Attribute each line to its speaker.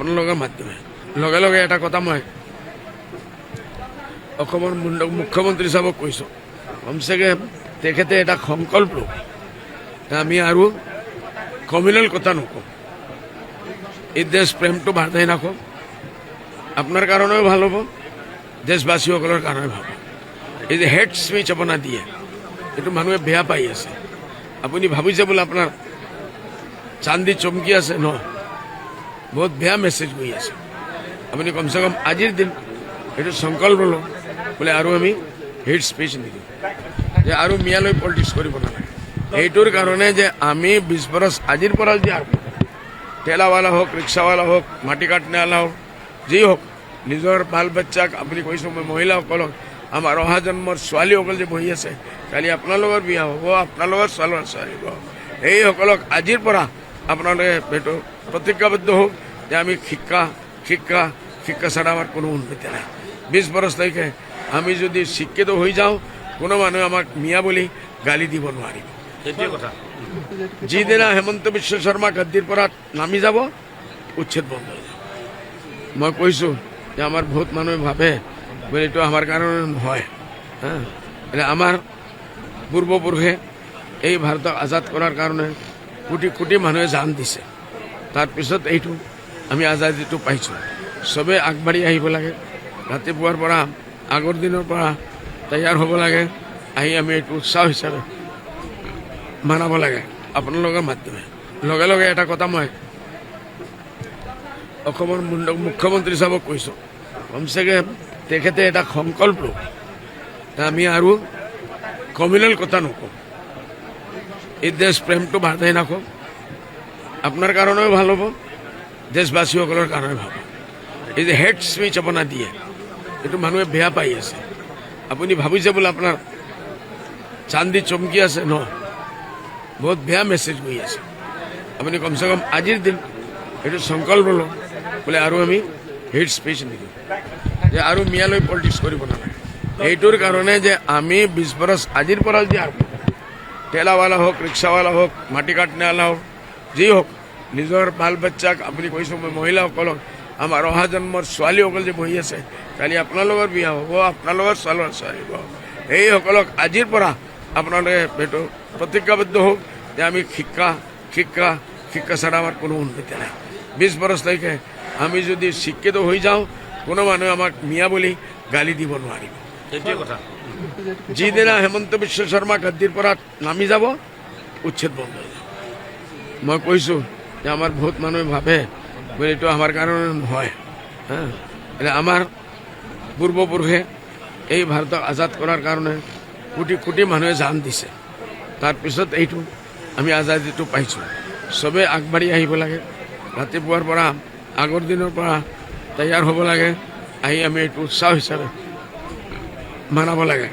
Speaker 1: আপোনালোকৰ মাধ্যমে লগে লগে এটা কথা মই অসমৰ মুখ্যমন্ত্ৰী চাহাবক কৈছোঁ, কমচেকে তেখেতে এটা সংকল্প লওক, আমি আৰু কমিউনেল কথা নকওঁ, এই দেশ প্ৰেমটো বাঢ়াই ৰাখক, আপোনাৰ কাৰণেও ভাল হ'ব, দেশবাসীসকলৰ কাৰণে ভাল হ'ব। এই যে হেড স্পিচ আপোনাৰ দিয়ে, এইটো মানুহে বেয়া পাই আছে। আপুনি ভাবিছে বোলে আপোনাৰ চান্দি চমকি আছে, ন, বহুত বেয়া মেছেজ গৈ আছে। আপুনি কমচে কম আজিৰ দিন এইটো সংকল্প লওক, বোলে আৰু আমি হেড স্পিচ নিদিওঁ, যে আৰু মিয়ালৈ পলিটিক্স কৰিব নালাগে। এইটোৰ কাৰণে যে আমি 20 বছৰ আজিৰ পৰা যে ঠেলাৱালা হওক, ৰিক্সাৱালা হওক, মাটি কাটনেৱালা হওক, যি হওক, নিজৰ বাল বাচ্চাক আপুনি কৈছোঁ, মই মহিলাসকলক, আমাৰ অহা জন্মৰ ছোৱালীসকল যে বহি আছে, কালি আপোনালোকৰ বিয়া হ'ব, আপোনালোকৰ ছোৱালী হ'ব, এইসকলক আজিৰ পৰা আপোনালোকে এইটো প্ৰতিজ্ঞাবদ্ধ হওক যে আমি শিক্ষা ছাড়া আমাৰ কোনো উন্নতি নাই। 20 বছৰ তাৰিখে আমি যদি শিক্ষিত হৈ যাওঁ, কোনো মানুহে আমাক মিয়া বুলি গালি দিব নোৱাৰিব।
Speaker 2: সেইটোৱে কথা।
Speaker 1: যিদিনা হেমন্ত বিশ্ব শৰ্মা গাদ্দিৰ পৰা নামি যাব, উচ্ছেদ বন্ধ হৈ যাব। মই কৈছোঁ যে আমাৰ বহুত মানুহে ভাবে বোলে এইটো আমাৰ কাৰণে নহয়, এতিয়া আমাৰ পূৰ্বপুৰুষে এই ভাৰতক আজাদ কৰাৰ কাৰণে কোটি কোটি মানুহে জান দিছে। তাৰপিছত এইটো আমি আজাদীটো পাইছোঁ। চবেই আগবাঢ়ি আহিব লাগে, ৰাতিপুৱাৰ পৰা আগৰ দিনৰ পৰা তৈয়াৰ হ'ব লাগে, আহি আমি এইটো উৎসাহ হিচাপে মানাব লাগে আপোনালোকৰ মাধ্যমে। লগে লগে এটা কথা মই অসমৰ মুখ্যমন্ত্ৰী চাহাবক কৈছোঁ, কমচেকে তেখেতে এটা সংকল্প লওক, আমি আৰু কমিউনেল কথা নকওঁ, এই দেশ প্ৰেমটো বাঢ়াই ৰাখক, আপোনাৰ কাৰণেও ভাল হ'ব, দেশবাসীসকলৰ কাৰণে ভাল হ'ব। এই যে হেড স্পিচ আপোনাৰ দিয়ে, এইটো মানুহে বেয়া পাই আছে। আপুনি ভাবিছে বোলে আপোনাৰ চান্দি চমকি আছে, ন, বহুত বেয়া মেছেজ গৈ আছে। আপুনি কমচে কম আজিৰ দিন এইটো সংকল্প লওক, বোলে আৰু আমি হেড স্পিচ নিদিওঁ, যে আৰু মিয়ালৈ পলিটিক্স কৰিব নালাগে। এইটোৰ কাৰণে যে আমি 20 বছৰ আজিৰ পৰা যে ঠেলাৱালা হওক, ৰিক্সাৱালা হওক, মাটি কাটনেৱালা হওক, যি হওক, নিজৰ বাল বাচ্চাক আপুনি কৈছোঁ, মই মহিলাসকলক, আমাৰ অহা জন্মৰ ছোৱালীসকল যে বহি আছে, কালি আপোনালোকৰ বিয়া হ'ব, আপোনালোকৰ ছোৱালী হ'ব, এইসকলক আজিৰ পৰা আপোনালোকে এইটো প্ৰতিজ্ঞাবদ্ধ হওক যে আমি শিক্ষা ছাড়া আমাৰ কোনো উন্নতি নাই। 20 বছৰ তাৰিখে আমি যদি শিক্ষিত হৈ যাওঁ, কোনো মানুহে আমাক মিয়া বুলি গালি দিব নোৱাৰিব।
Speaker 2: সেইটোৱে কথা।
Speaker 1: যিদিনা হেমন্ত বিশ্ব শৰ্মা গাদ্দিৰ পৰা নামি যাব, উচ্ছেদ বন্ধ হৈ যাব। মই কৈছোঁ যে আমাৰ বহুত মানুহে ভাবে বোলে এইটো আমাৰ কাৰণে নহয়, এতিয়া আমাৰ পূৰ্বপুৰুষে এই ভাৰতক আজাদ কৰাৰ কাৰণে কোটি কোটি মানুহে জান দিছে। তাৰপিছত এইটো আমি আজাদীটো পাইছোঁ। চবেই আগবাঢ়ি আহিব লাগে, ৰাতিপুৱাৰ পৰা আগৰ দিনৰ পৰা তৈয়াৰ হ'ব লাগে, আহি আমি এইটো উৎসাহ হিচাপে মানাব লাগে